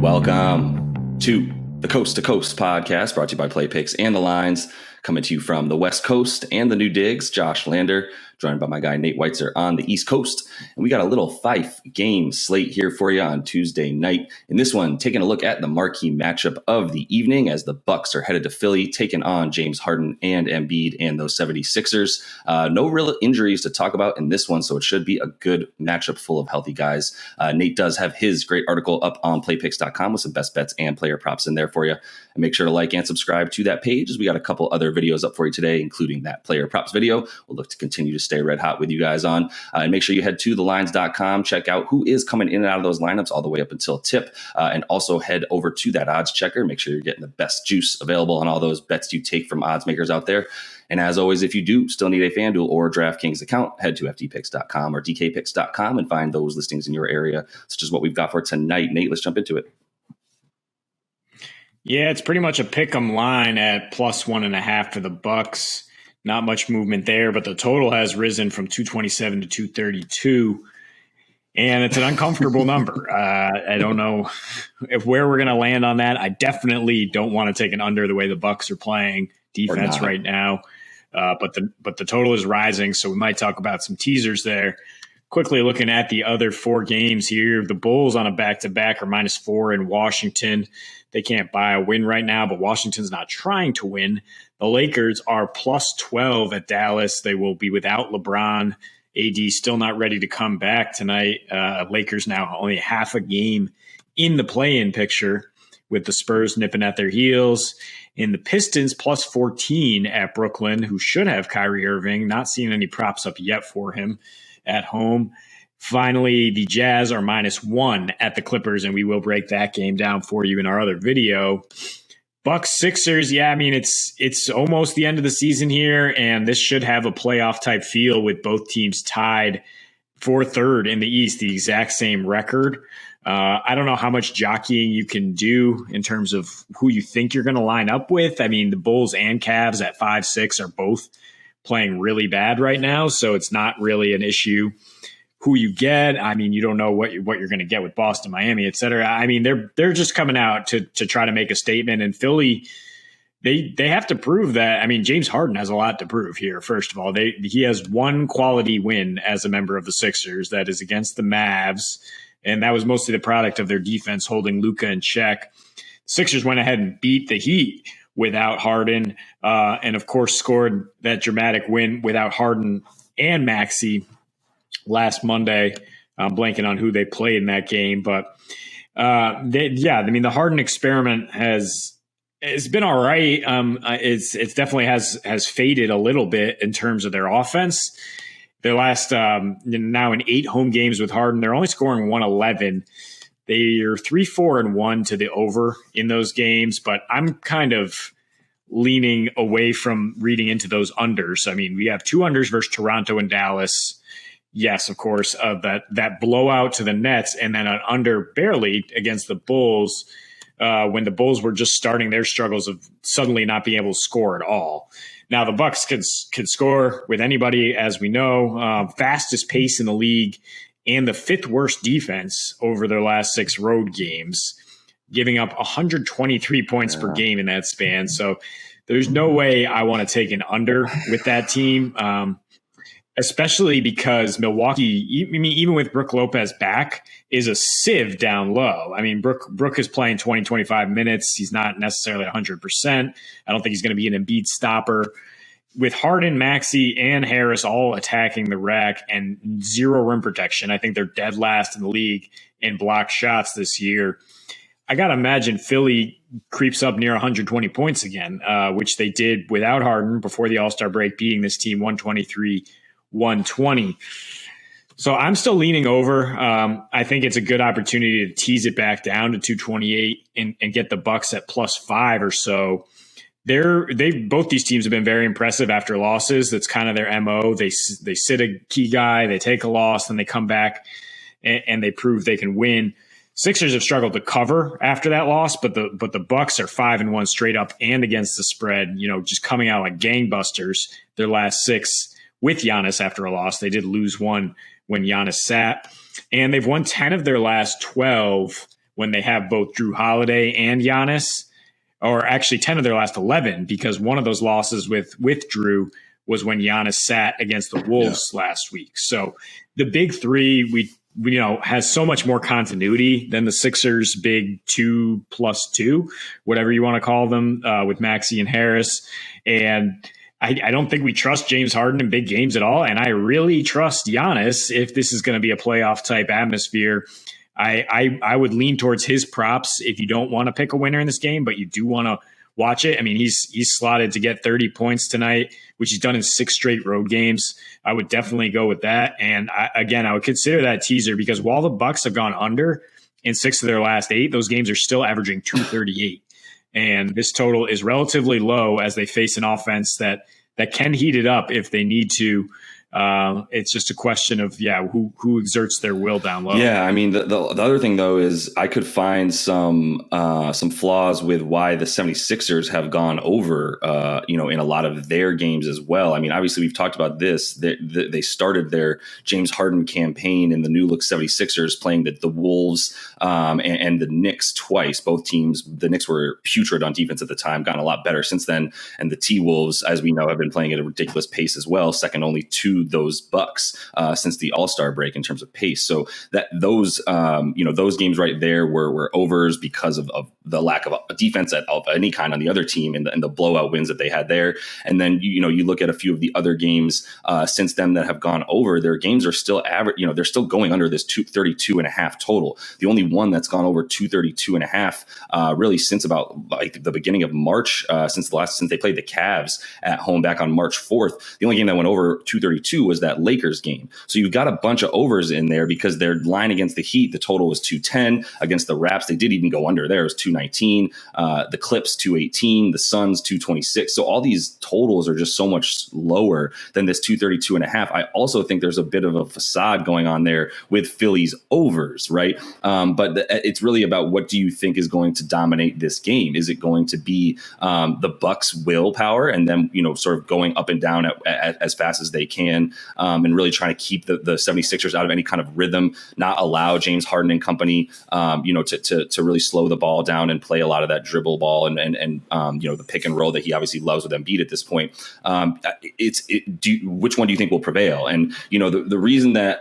Welcome to the Coast to Coast podcast, brought to you by Play Picks and the Lines, coming to you from the West Coast and the New Digs. Josh Lander, joined by my guy Nate Weitzer on the East Coast. And we got a little 5-game slate here for you on Tuesday night. In this one, taking a look at the marquee matchup of the evening as the Bucks are headed to Philly, taking on James Harden and Embiid and those 76ers. No real injuries to talk about in this one, so it should be a good matchup full of healthy guys. Nate does have his great article up on playpicks.com with some best bets and player props in there for you. And make sure to like and subscribe to that page, as we got a couple other videos up for you today, including that player props video. We'll look to continue to stay red hot with you guys on. And make sure you head to thelines.com, check out who is coming in and out of those lineups all the way up until tip. And also head over to that odds checker. Make sure you're getting the best juice available on all those bets you take from odds makers out there. And as always, if you do still need a FanDuel or DraftKings account, head to ftpicks.com or dkpicks.com and find those listings in your area, such as what we've got for tonight. Nate, let's jump into it. Yeah, it's pretty much a pick 'em line at plus 1.5 for the Bucks. Not much movement there, but the total has risen from 227 to 232, and it's an uncomfortable number. I don't know where we're going to land on that. I definitely don't want to take an under the way the Bucks are playing defense right now, but the total is rising, so we might talk about some teasers there. Quickly looking at the other 4 games here, the Bulls on a back-to-back are -4 in Washington. They can't buy a win right now, but Washington's not trying to win. The Lakers are +12 at Dallas. They will be without LeBron. AD still not ready to come back tonight. Lakers now only half a game in the play-in picture, with the Spurs nipping at their heels. And the Pistons +14 at Brooklyn, who should have Kyrie Irving. Not seeing any props up yet for him at home. Finally, the Jazz are -1 at the Clippers, and we will break that game down for you in our other video. Bucks Sixers, yeah, I mean, it's almost the end of the season here, and this should have a playoff type feel with both teams tied for third in the East, the exact same record. I don't know how much jockeying you can do in terms of who you think you're going to line up with. I mean, the Bulls and Cavs at 5-6 are both playing really bad right now, so it's not really an issue who you get. I mean, you don't know what you're going to get with Boston, Miami, et cetera. I mean, they're just coming out to try to make a statement. And Philly, they have to prove that. I mean, James Harden has a lot to prove here. First of all, he has one quality win as a member of the Sixers, that is against the Mavs, and that was mostly the product of their defense holding Luka in check. Sixers went ahead and beat the Heat without Harden, and of course scored that dramatic win without Harden and Maxey last Monday. I'm blanking on who they played in that game, but I mean, the Harden experiment it's been all right. It's definitely has faded a little bit in terms of their offense. Their last now in 8 home games with Harden, they're only scoring 111. They are 3-4-1 to the over in those games, but I'm kind of leaning away from reading into those unders. I mean, we have 2 unders versus Toronto and Dallas. Yes, of course, that blowout to the Nets, and then an under barely against the Bulls when the Bulls were just starting their struggles of suddenly not being able to score at all. Now, the Bucks can score with anybody, as we know. Fastest pace in the league and the 5th worst defense over their last 6 road games, giving up 123 points per game in that span. So there's no way I want to take an under with that team. Especially because Milwaukee, even with Brook Lopez back, is a sieve down low. I mean, Brook is playing 20, 25 minutes. He's not necessarily 100%. I don't think he's going to be an Embiid stopper. With Harden, Maxey, and Harris all attacking the rack and 0 rim protection, I think they're dead last in the league in block shots this year. I got to imagine Philly creeps up near 120 points again, which they did without Harden before the All-Star break, beating this team 123-120. So I'm still leaning over. I think it's a good opportunity to tease it back down to 228 and get the Bucks at +5 or so. Both these teams have been very impressive after losses. That's kind of their MO. They sit a key guy, they take a loss, then they come back and they prove they can win. Sixers have struggled to cover after that loss, but the Bucks are 5-1 straight up and against the spread. You know, just coming out like gangbusters. Their last 6 with Giannis after a loss. They did lose one when Giannis sat, and they've won 10 of their last 12 when they have both Drew Holiday and Giannis, or actually 10 of their last 11, because one of those losses with Drew was when Giannis sat against the Wolves last week. So the big three, we has so much more continuity than the Sixers' big 2+2, whatever you want to call them, with Maxey and Harris. And I don't think we trust James Harden in big games at all. And I really trust Giannis if this is going to be a playoff type atmosphere. I would lean towards his props if you don't want to pick a winner in this game, but you do want to watch it. I mean, he's slotted to get 30 points tonight, which he's done in 6 straight road games. I would definitely go with that. And I would consider that teaser, because while the Bucks have gone under in 6 of their last 8, those games are still averaging 238. And this total is relatively low as they face an offense that can heat it up if they need to. It's just a question of who exerts their will down low. Yeah, I mean the other thing though is I could find some flaws with why the 76ers have gone over in a lot of their games as well. I mean, obviously we've talked about this. They started their James Harden campaign in the new look 76ers playing the Wolves and the Knicks twice. Both teams, the Knicks were putrid on defense at the time, gotten a lot better since then, and the T-Wolves, as we know, have been playing at a ridiculous pace as well, second only to those Bucks since the All-Star break in terms of pace. So that those games right there were overs because of the lack of a defense of any kind on the other team and the blowout wins that they had there. And then you look at a few of the other games since then that have gone over. Their games are still average. They're still going under this 232.5 total. The only one that's gone over 232.5 really since about like the beginning of March, since they played the Cavs at home back on March 4th. The only game that went over 232 was that Lakers game. So you've got a bunch of overs in there because their line against the Heat, the total was 210. Against the Raps, they did even go under there. It was 219. The Clips, 218. The Suns, 226. So all these totals are just so much lower than this 232.5. I also think there's a bit of a facade going on there with Philly's overs, right? But it's really about what do you think is going to dominate this game? Is it going to be the Bucks' willpower and then, sort of going up and down at as fast as they can, and really trying to keep the 76ers out of any kind of rhythm, not allow James Harden and company, to really slow the ball down and play a lot of that dribble ball and the pick and roll that he obviously loves with Embiid at this point. Which one do you think will prevail? And the reason that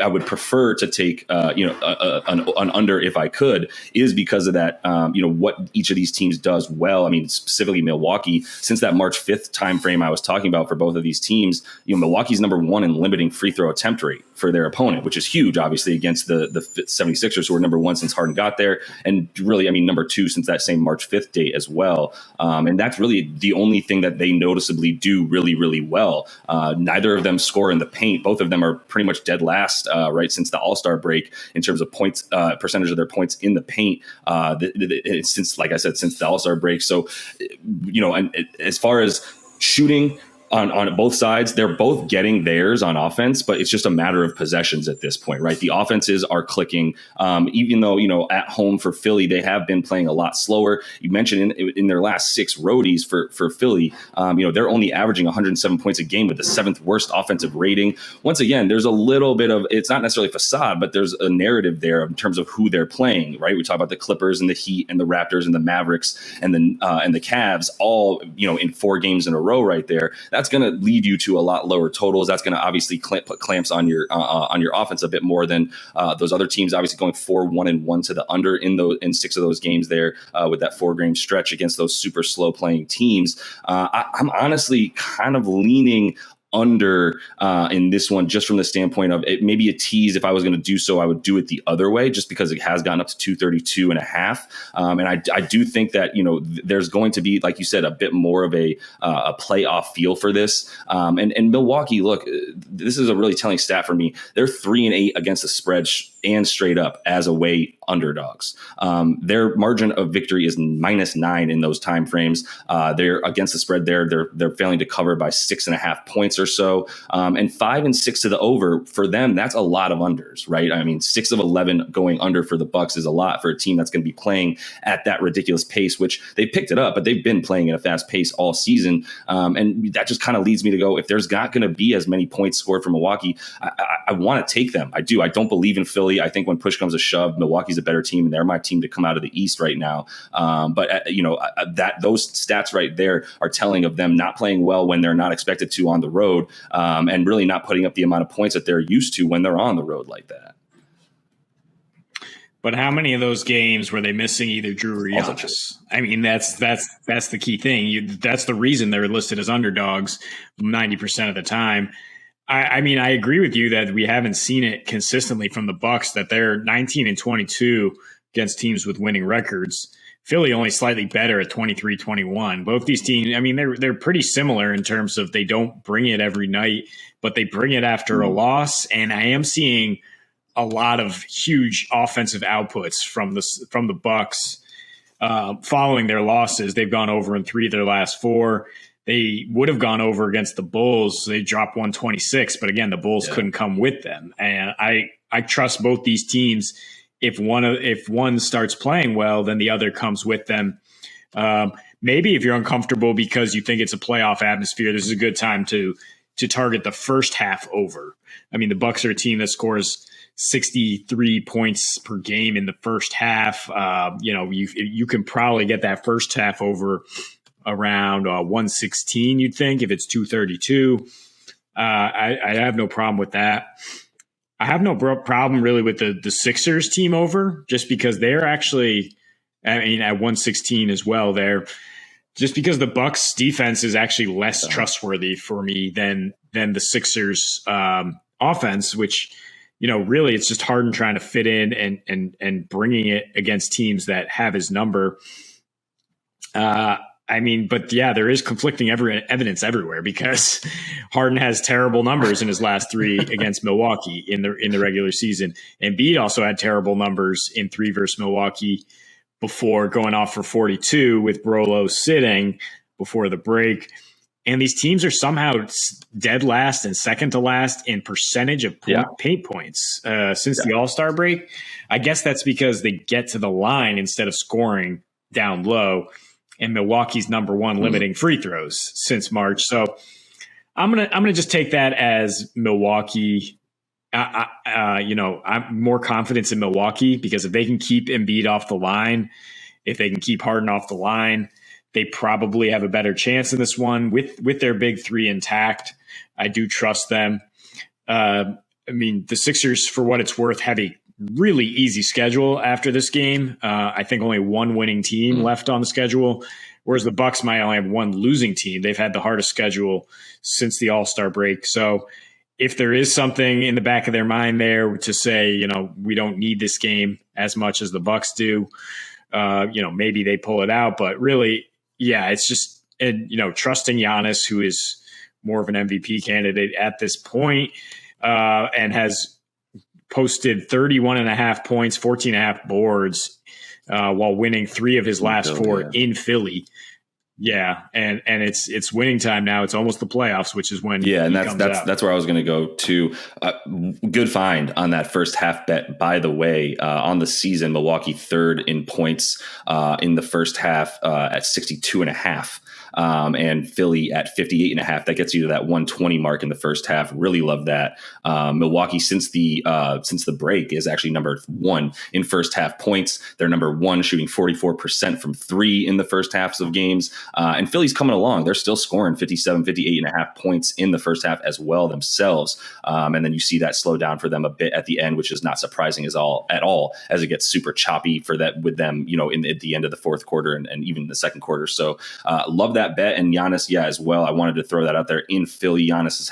I would prefer to take an under if I could is because of that what each of these teams does well. I mean, specifically Milwaukee, since that March 5th timeframe I was talking about for both of these teams, Milwaukee's number 1 in limiting free throw attempt rate for their opponent, which is huge, obviously, against the 76ers, who are number 1 since Harden got there. And really, number 2 since that same March 5th date as well. And that's really the only thing that they noticeably do really, really well. Neither of them score in the paint. Both of them are pretty much dead last, right, since the All-Star break in terms of points, percentage of their points in the paint, since, like I said, since the All-Star break. So, and as far as shooting on both sides, they're both getting theirs on offense, but it's just a matter of possessions at this point, right? The offenses are clicking, even though, at home for Philly, they have been playing a lot slower. You mentioned in their last 6 roadies for Philly, they're only averaging 107 points a game with the 7th worst offensive rating. Once again, there's a little bit of, it's not necessarily facade, but there's a narrative there in terms of who they're playing, right? We talk about the Clippers and the Heat and the Raptors and the Mavericks and the Cavs all, in 4 games in a row right there. That's going to lead you to a lot lower totals. That's going to obviously put clamps on your offense a bit more than those other teams. Obviously, going 4-1-1 to the under in 6 of those games there with that 4-game stretch against those super slow playing teams. I'm honestly kind of leaning under in this one, just from the standpoint of it may be a tease. If I was going to do so, I would do it the other way, just because it has gone up to 232.5. And I do think that, there's going to be, like you said, a bit more of a playoff feel for this. And Milwaukee, look, this is a really telling stat for me. They're 3-8 against the spread and straight up as away underdogs. Their margin of victory is -9 in those timeframes. They're against the spread there. They're failing to cover by 6.5 points or or so. And 5 and 6 to the over for them. That's a lot of unders, right? I mean, 6 of 11 going under for the Bucks is a lot for a team that's going to be playing at that ridiculous pace, which they picked it up, but they've been playing at a fast pace all season. And that just kind of leads me to go, if there's not going to be as many points scored from Milwaukee, I want to take them. I do. I don't believe in Philly. I think when push comes to shove, Milwaukee's a better team, and they're my team to come out of the East right now. But that those stats right there are telling of them not playing well when they're not expected to on the road, and really not putting up the amount of points that they're used to when they're on the road like that. But how many of those games were they missing either Drew or Giannis? I mean, that's the key thing. That's the reason they're listed as underdogs 90% of the time. I mean, I agree with you that we haven't seen it consistently from the Bucks, that they're 19 and 22 against teams with winning records. Philly only slightly better at 23-21. Both these teams, I mean, they're pretty similar in terms of they don't bring it every night, but they bring it after a loss. And I am seeing a lot of huge offensive outputs from the Bucks following their losses. They've gone over in 3 of their last 4. They would have gone over against the Bulls. They dropped 126, but again, the Bulls couldn't come with them. And I trust both these teams. If one starts playing well, then the other comes with them. Maybe if you're uncomfortable because you think it's a playoff atmosphere, this is a good time to target the first half over. I mean, the Bucks are a team that scores 63 points per game in the first half. You can probably get that first half over around 116, you'd think, if it's 232. I have no problem with that. I have no problem really with the Sixers team over, just because they're actually, I mean, at 116 as well there, just because the Bucks defense is actually less trustworthy for me than the Sixers offense, which, really it's just Harden trying to fit in and bringing it against teams that have his number. But yeah, there is conflicting evidence everywhere, because Harden has terrible numbers in his last 3 against Milwaukee in the regular season. Embiid also had terrible numbers in 3 versus Milwaukee before going off for 42 with Brolo sitting before the break. And these teams are somehow dead last and second to last in percentage of paint points since the All-Star break. I guess that's because they get to the line instead of scoring down low. And Milwaukee's number 1 limiting free throws since March. So I'm gonna just take that as Milwaukee. I'm more confidence in Milwaukee, because if they can keep Embiid off the line, if they can keep Harden off the line, they probably have a better chance in this one with their big 3 intact. I do trust them. The Sixers, for what it's worth, have a really easy schedule after this game. I think only 1 winning team left on the schedule, whereas the Bucks might only have 1 losing team. They've had the hardest schedule since the All-Star break. So if there is something in the back of their mind there to say, we don't need this game as much as the Bucks do, maybe they pull it out. But really, it's just, trusting Giannis, who is more of an MVP candidate at this point, and has posted 31.5 points, 14.5 boards, while winning 3 of his last 4 in Philly. Yeah, and it's winning time now. It's almost the playoffs, which is when and that's where I was going to go to. Good find on that first half bet, by the way. On the season, Milwaukee 3rd in points in the first half at 62.5. And Philly at 58.5. That gets you to that 120 mark in the first half. Really love that. Milwaukee, since the break, is actually number 1 in first half points. They're number 1, shooting 44% from 3 in the first halves of games. And Philly's coming along. They're still scoring 58.5 points in the first half as well themselves. And then you see that slow down for them a bit at the end, which is not surprising at all, as it gets super choppy for that with them, at the end of the fourth quarter and even the second quarter. So love that bet. And Giannis, as well. I wanted to throw that out there. In Philly, Giannis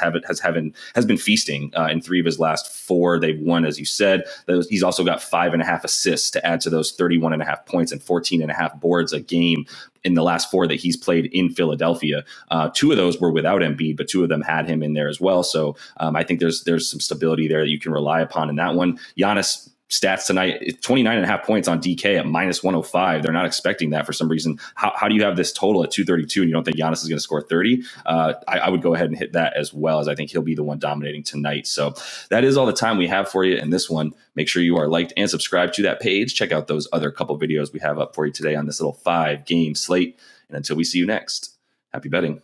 has been feasting in 3 of his last 4. They've won, as you said. He's also got 5.5 assists to add to those 31.5 points and 14.5 boards a game in the last 4 that he's played in Philadelphia. 2 of those were without Embiid, but 2 of them had him in there as well. So I think there's some stability there that you can rely upon in that one. Giannis, stats tonight, 29.5 points on DK at minus 105. They're not expecting that for some reason. How do you have this total at 232 and you don't think Giannis is going to score 30? I would go ahead and hit that as well, as I think he'll be the one dominating tonight. So that is all the time we have for you in this one. Make sure you are liked and subscribed to that page. Check out those other couple videos we have up for you today on this little 5-game slate. And until we see you next, happy betting.